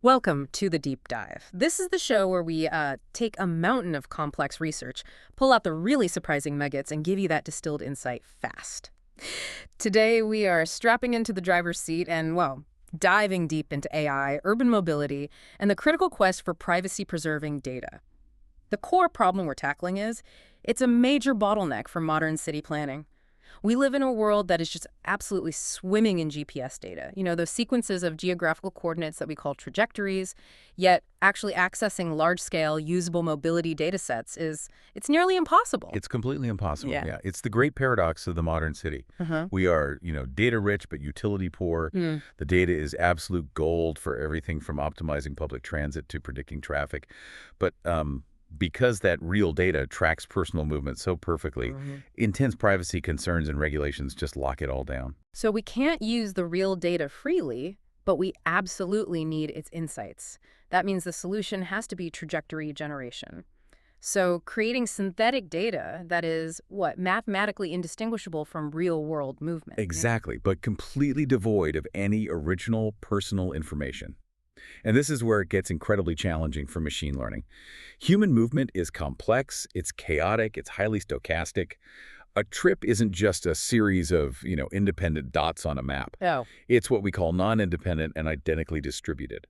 Welcome to the Deep Dive. This is the show where we take a mountain of complex research, pull out the really surprising nuggets, and give you that distilled insight fast. Today, we are strapping into the driver's seat and, well, diving deep into AI, urban mobility, and the critical quest for privacy-preserving data. The core problem we're tackling is, it's a major bottleneck for modern city planning. We live in a world that is just absolutely swimming in GPS data. You know, those sequences of geographical coordinates that we call trajectories, yet actually accessing large-scale, usable mobility data sets it's nearly impossible. It's completely impossible. Yeah. It's the great paradox of the modern city. We are, data rich but utility poor. The data is absolute gold for everything from optimizing public transit to predicting traffic. But because that real data tracks personal movement so perfectly, intense privacy concerns and regulations just lock it all down. So we can't use the real data freely, but we absolutely need its insights. That means the solution has to be trajectory generation. So creating synthetic data that is, mathematically indistinguishable from real-world movement. Exactly, but completely devoid of any original personal information. And this is where it gets incredibly challenging for machine learning. Human movement is complex, it's chaotic, it's highly stochastic. A trip isn't just a series of, independent dots on a map. Oh. It's what we call non-independent and identically distributed.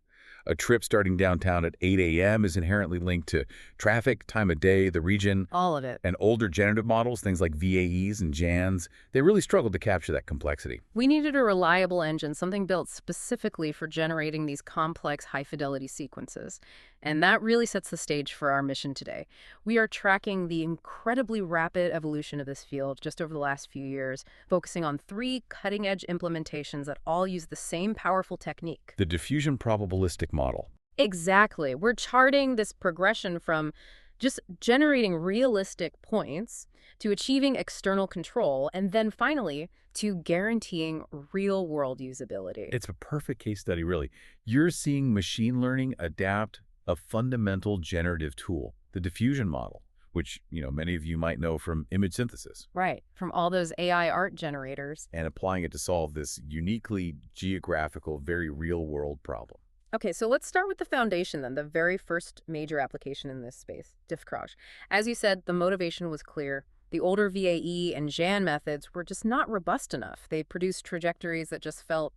A trip starting downtown at 8 a.m. is inherently linked to traffic, time of day, the region. All of it. And older generative models, things like VAEs and JANs, they really struggled to capture that complexity. We needed a reliable engine, something built specifically for generating these complex high-fidelity sequences. And that really sets the stage for our mission today. We are tracking the incredibly rapid evolution of this field just over the last few years, focusing on 3 cutting-edge implementations that all use the same powerful technique. The diffusion probabilistic model. Exactly. We're charting this progression from just generating realistic points to achieving external control, and then finally to guaranteeing real-world usability. It's a perfect case study, really. You're seeing machine learning adapt a fundamental generative tool, the diffusion model, which, many of you might know from image synthesis. Right, from all those AI art generators. And applying it to solve this uniquely geographical, very real-world problem. Okay, so let's start with the foundation then, the very first major application in this space, Difftraj. As you said, the motivation was clear. The older VAE and JAN methods were just not robust enough. They produced trajectories that just felt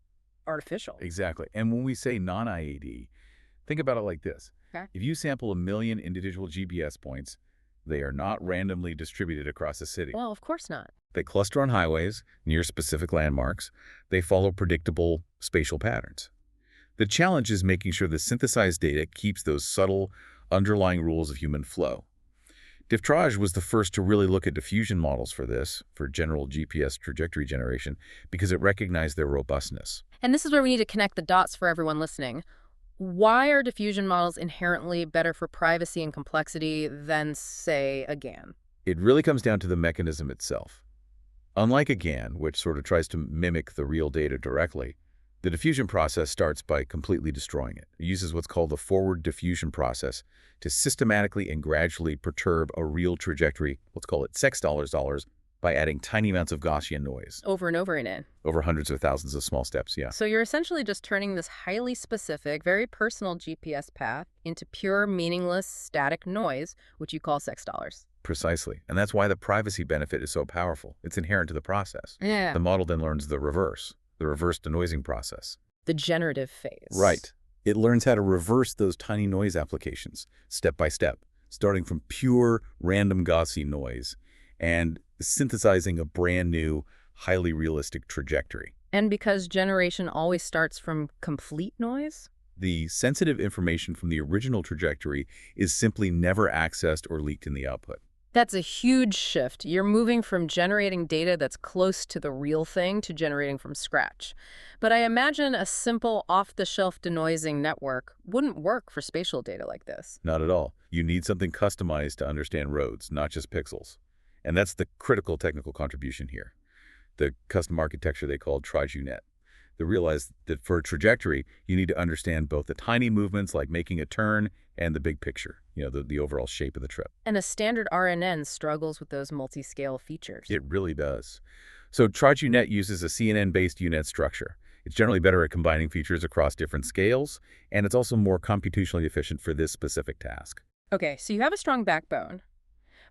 artificial. Exactly. And when we say non-IAD, think about it like this. Okay. If you sample 1 million individual GPS points, they are not randomly distributed across a city. Well, of course not. They cluster on highways near specific landmarks. They follow predictable spatial patterns. The challenge is making sure the synthesized data keeps those subtle, underlying rules of human flow. Difftraj was the first to really look at diffusion models for this, for general GPS trajectory generation, because it recognized their robustness. And this is where we need to connect the dots for everyone listening. Why are diffusion models inherently better for privacy and complexity than, say, a GAN? It really comes down to the mechanism itself. Unlike a GAN, which sort of tries to mimic the real data directly, the diffusion process starts by completely destroying it. It uses what's called the forward diffusion process to systematically and gradually perturb a real trajectory, let's call it $6, by adding tiny amounts of Gaussian noise. Over and over again. Over hundreds of thousands of small steps, yeah. So you're essentially just turning this highly specific, very personal GPS path into pure, meaningless, static noise, which you call $6. Precisely. And that's why the privacy benefit is so powerful. It's inherent to the process. Yeah. The model then learns the reverse denoising process. The generative phase. Right. It learns how to reverse those tiny noise applications, step by step, starting from pure random Gaussian noise and synthesizing a brand new, highly realistic trajectory. And because generation always starts from complete noise? The sensitive information from the original trajectory is simply never accessed or leaked in the output. That's a huge shift. You're moving from generating data that's close to the real thing to generating from scratch. But I imagine a simple off-the-shelf denoising network wouldn't work for spatial data like this. Not at all. You need something customized to understand roads, not just pixels. And that's the critical technical contribution here. The custom architecture they called TrijuNet. They realized that for a trajectory, you need to understand both the tiny movements like making a turn and the big picture, the overall shape of the trip. And a standard RNN struggles with those multi-scale features. It really does. So TrijuNet uses a CNN-based UNet structure. It's generally better at combining features across different scales, and it's also more computationally efficient for this specific task. Okay, so you have a strong backbone,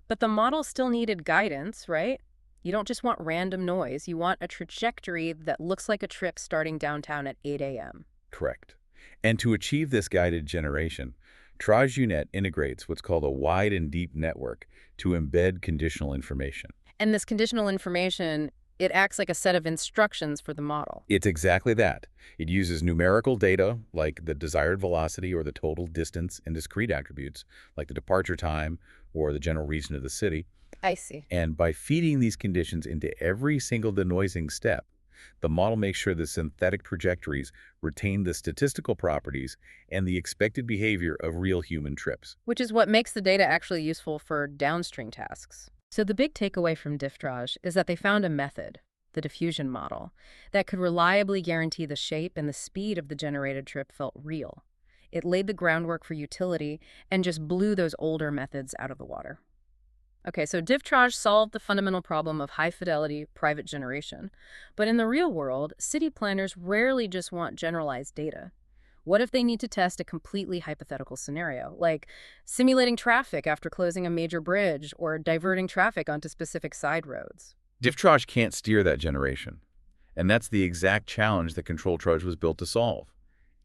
but the model still needed guidance, right? You don't just want random noise. You want a trajectory that looks like a trip starting downtown at 8 a.m. Correct. And to achieve this guided generation, TrajUnet integrates what's called a wide and deep network to embed conditional information. And this conditional information, it acts like a set of instructions for the model. It's exactly that. It uses numerical data, like the desired velocity or the total distance, and discrete attributes, like the departure time or the general region of the city. I see. And by feeding these conditions into every single denoising step, the model makes sure the synthetic trajectories retain the statistical properties and the expected behavior of real human trips. Which is what makes the data actually useful for downstream tasks. So the big takeaway from Difftraj is that they found a method, the diffusion model, that could reliably guarantee the shape and the speed of the generated trip felt real. It laid the groundwork for utility and just blew those older methods out of the water. Okay, so Difftraj solved the fundamental problem of high-fidelity private generation. But in the real world, city planners rarely just want generalized data. What if they need to test a completely hypothetical scenario, like simulating traffic after closing a major bridge or diverting traffic onto specific side roads? Difftraj can't steer that generation. And that's the exact challenge that Controltraj was built to solve.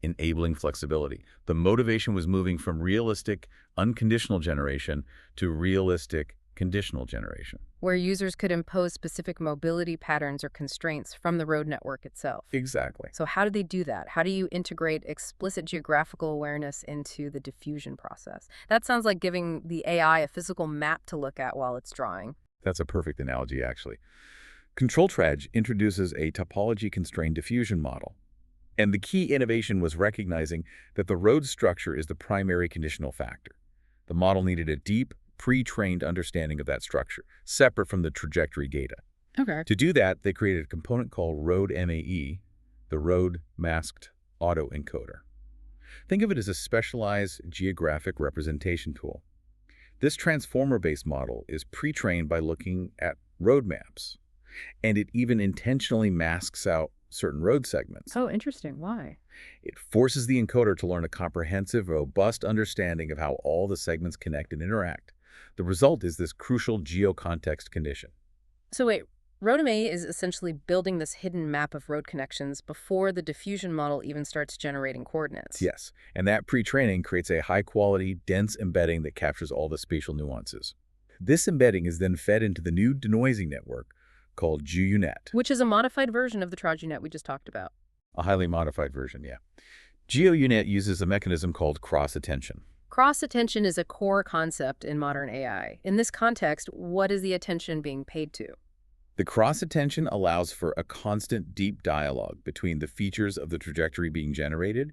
Enabling flexibility. The motivation was moving from realistic, unconditional generation to realistic, conditional generation. Where users could impose specific mobility patterns or constraints from the road network itself. Exactly. So how do they do that? How do you integrate explicit geographical awareness into the diffusion process? That sounds like giving the AI a physical map to look at while it's drawing. That's a perfect analogy, actually. Controltraj introduces a topology-constrained diffusion model. And the key innovation was recognizing that the road structure is the primary conditional factor. The model needed a deep, pre-trained understanding of that structure, separate from the trajectory data. Okay. To do that, they created a component called Road MAE, the Road Masked Autoencoder. Think of it as a specialized geographic representation tool. This transformer-based model is pre-trained by looking at road maps, and it even intentionally masks out certain road segments. Oh, interesting. Why? It forces the encoder to learn a comprehensive, robust understanding of how all the segments connect and interact. The result is this crucial geocontext condition. So wait, RoadMA is essentially building this hidden map of road connections before the diffusion model even starts generating coordinates. Yes, and that pre-training creates a high-quality, dense embedding that captures all the spatial nuances. This embedding is then fed into the new denoising network called GeoUnet. Which is a modified version of the TrajUnet we just talked about. A highly modified version, yeah. GeoUnet uses a mechanism called cross-attention. Cross-attention is a core concept in modern AI. In this context, what is the attention being paid to? The cross-attention allows for a constant deep dialogue between the features of the trajectory being generated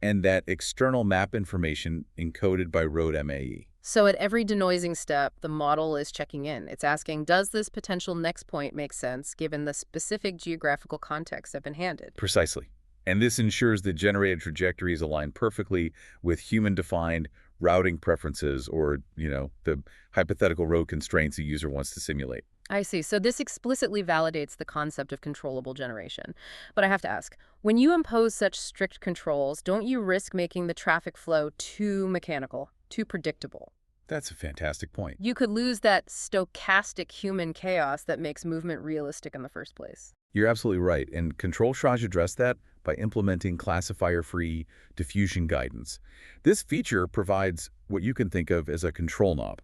and that external map information encoded by Road MAE. So at every denoising step, the model is checking in. It's asking, does this potential next point make sense given the specific geographical context I've been handed? Precisely. And this ensures that generated trajectories align perfectly with human-defined routing preferences or, the hypothetical road constraints a user wants to simulate. I see. So this explicitly validates the concept of controllable generation. But I have to ask, when you impose such strict controls, don't you risk making the traffic flow too mechanical, too predictable? That's a fantastic point. You could lose that stochastic human chaos that makes movement realistic in the first place. You're absolutely right, and Controltraj addressed that by implementing classifier-free diffusion guidance. This feature provides what you can think of as a control knob.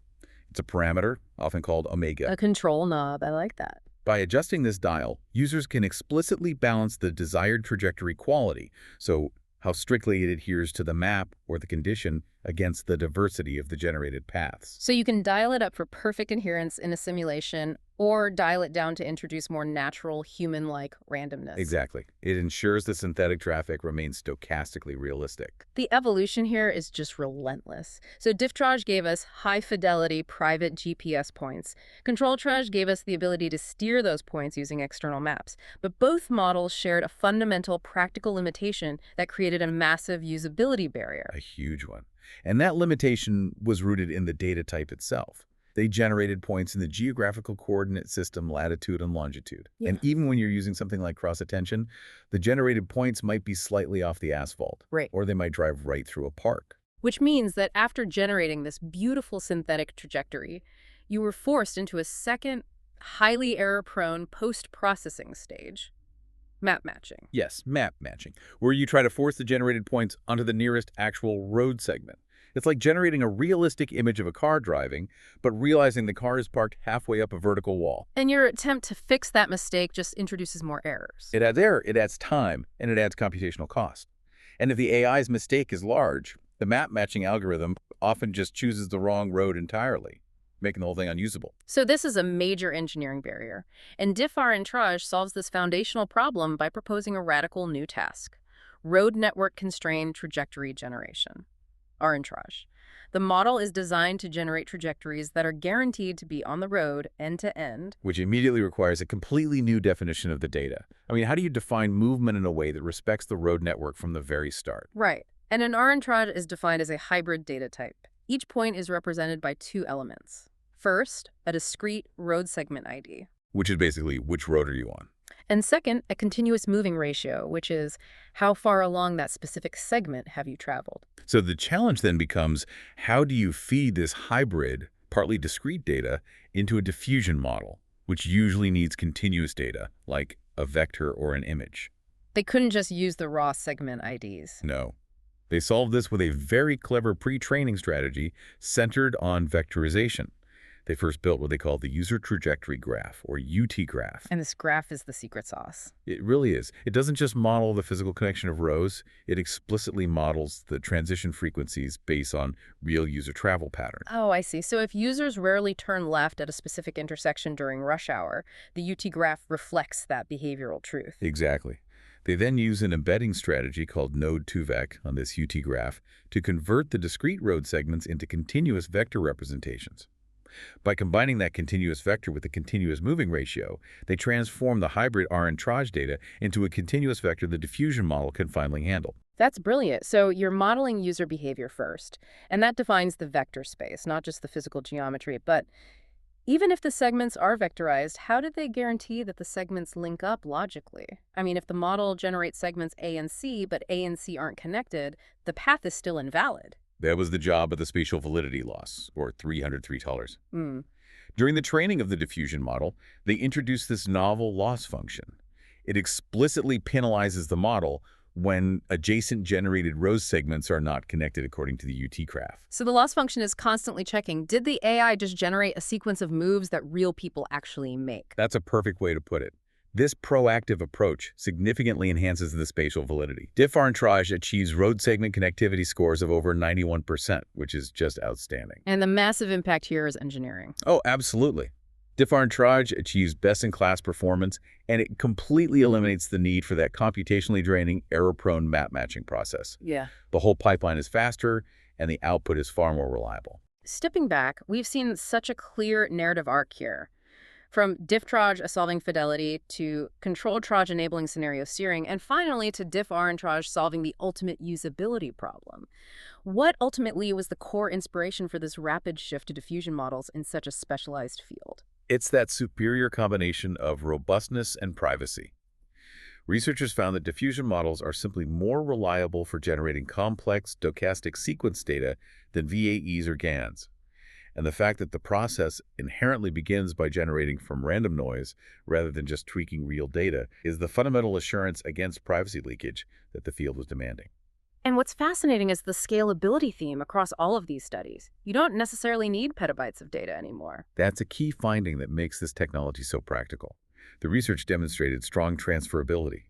It's a parameter, often called omega. A control knob, I like that. By adjusting this dial, users can explicitly balance the desired trajectory quality, so how strictly it adheres to the map or the condition against the diversity of the generated paths. So you can dial it up for perfect adherence in a simulation or dial it down to introduce more natural, human-like randomness. Exactly. It ensures the synthetic traffic remains stochastically realistic. The evolution here is just relentless. So Difftraj gave us high-fidelity private GPS points. Controltraj gave us the ability to steer those points using external maps. But both models shared a fundamental practical limitation that created a massive usability barrier. A huge one. And that limitation was rooted in the data type itself. They generated points in the geographical coordinate system latitude and longitude. Yeah. And even when you're using something like cross-attention, the generated points might be slightly off the asphalt. Right. Or they might drive right through a park. Which means that after generating this beautiful synthetic trajectory, you were forced into a second, highly error-prone post-processing stage. Map matching. Yes, map matching, where you try to force the generated points onto the nearest actual road segment. It's like generating a realistic image of a car driving, but realizing the car is parked halfway up a vertical wall. And your attempt to fix that mistake just introduces more errors. It adds error, it adds time, and it adds computational cost. And if the AI's mistake is large, the map matching algorithm often just chooses the wrong road entirely, making the whole thing unusable. So this is a major engineering barrier. And Diff-rntraj solves this foundational problem by proposing a radical new task: road network constrained trajectory generation. Rntraj. The model is designed to generate trajectories that are guaranteed to be on the road end-to-end. Which immediately requires a completely new definition of the data. I mean, how do you define movement in a way that respects the road network from the very start? Right. And an Rntraj is defined as a hybrid data type. Each point is represented by two elements. First, a discrete road segment ID. Which is basically, which road are you on? And second, a continuous moving ratio, which is how far along that specific segment have you traveled. So the challenge then becomes, how do you feed this hybrid, partly discrete data into a diffusion model, which usually needs continuous data, like a vector or an image? They couldn't just use the raw segment IDs. No. They solved this with a very clever pre-training strategy centered on vectorization. They first built what they call the user trajectory graph, or UT graph. And this graph is the secret sauce. It really is. It doesn't just model the physical connection of rows, it explicitly models the transition frequencies based on real user travel patterns. Oh, I see. So if users rarely turn left at a specific intersection during rush hour, the UT graph reflects that behavioral truth. Exactly. They then use an embedding strategy called Node2Vec on this UT graph to convert the discrete road segments into continuous vector representations. By combining that continuous vector with the continuous moving ratio, they transform the hybrid Rntraj data into a continuous vector the diffusion model can finally handle. That's brilliant. So you're modeling user behavior first, and that defines the vector space, not just the physical geometry. But even if the segments are vectorized, how did they guarantee that the segments link up logically? I mean, if the model generates segments A and C, but A and C aren't connected, the path is still invalid. That was the job of the spatial validity loss, or $303. During the training of the diffusion model, they introduced this novel loss function. It explicitly penalizes the model when adjacent generated row segments are not connected according to the UT graph. So the loss function is constantly checking, did the AI just generate a sequence of moves that real people actually make? That's a perfect way to put it. This proactive approach significantly enhances the spatial validity. Diff-rntraj achieves road segment connectivity scores of over 91%, which is just outstanding. And the massive impact here is engineering. Oh, absolutely. Diff-rntraj achieves best-in-class performance, and it completely eliminates the need for that computationally draining, error-prone map matching process. Yeah. The whole pipeline is faster, and the output is far more reliable. Stepping back, we've seen such a clear narrative arc here. From Difftraj solving fidelity to Controltraj enabling scenario steering, and finally to Diff-rntraj solving the ultimate usability problem. What ultimately was the core inspiration for this rapid shift to diffusion models in such a specialized field? It's that superior combination of robustness and privacy. Researchers found that diffusion models are simply more reliable for generating complex stochastic sequence data than VAEs or GANs. And the fact that the process inherently begins by generating from random noise rather than just tweaking real data is the fundamental assurance against privacy leakage that the field was demanding. And what's fascinating is the scalability theme across all of these studies. You don't necessarily need petabytes of data anymore. That's a key finding that makes this technology so practical. The research demonstrated strong transferability.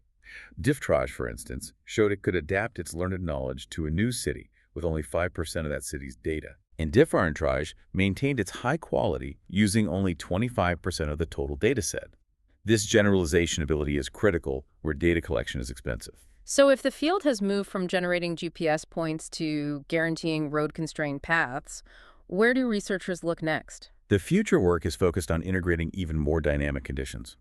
Difftraj, for instance, showed it could adapt its learned knowledge to a new city with only 5% of that city's data. And Diff-rntraj maintained its high quality using only 25% of the total data set. This generalization ability is critical where data collection is expensive. So if the field has moved from generating GPS points to guaranteeing road-constrained paths, where do researchers look next? The future work is focused on integrating even more dynamic conditions.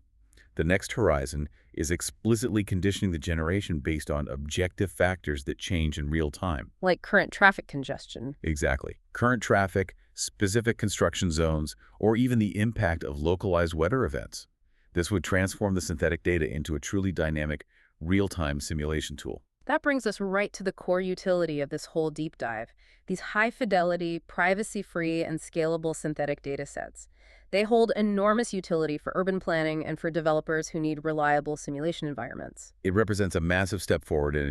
The next horizon is explicitly conditioning the generation based on objective factors that change in real time. Like current traffic congestion. Exactly. Current traffic, specific construction zones, or even the impact of localized weather events. This would transform the synthetic data into a truly dynamic, real-time simulation tool. That brings us right to the core utility of this whole deep dive. These high-fidelity, privacy-free, and scalable synthetic data sets. They hold enormous utility for urban planning and for developers who need reliable simulation environments. It represents a massive step forward in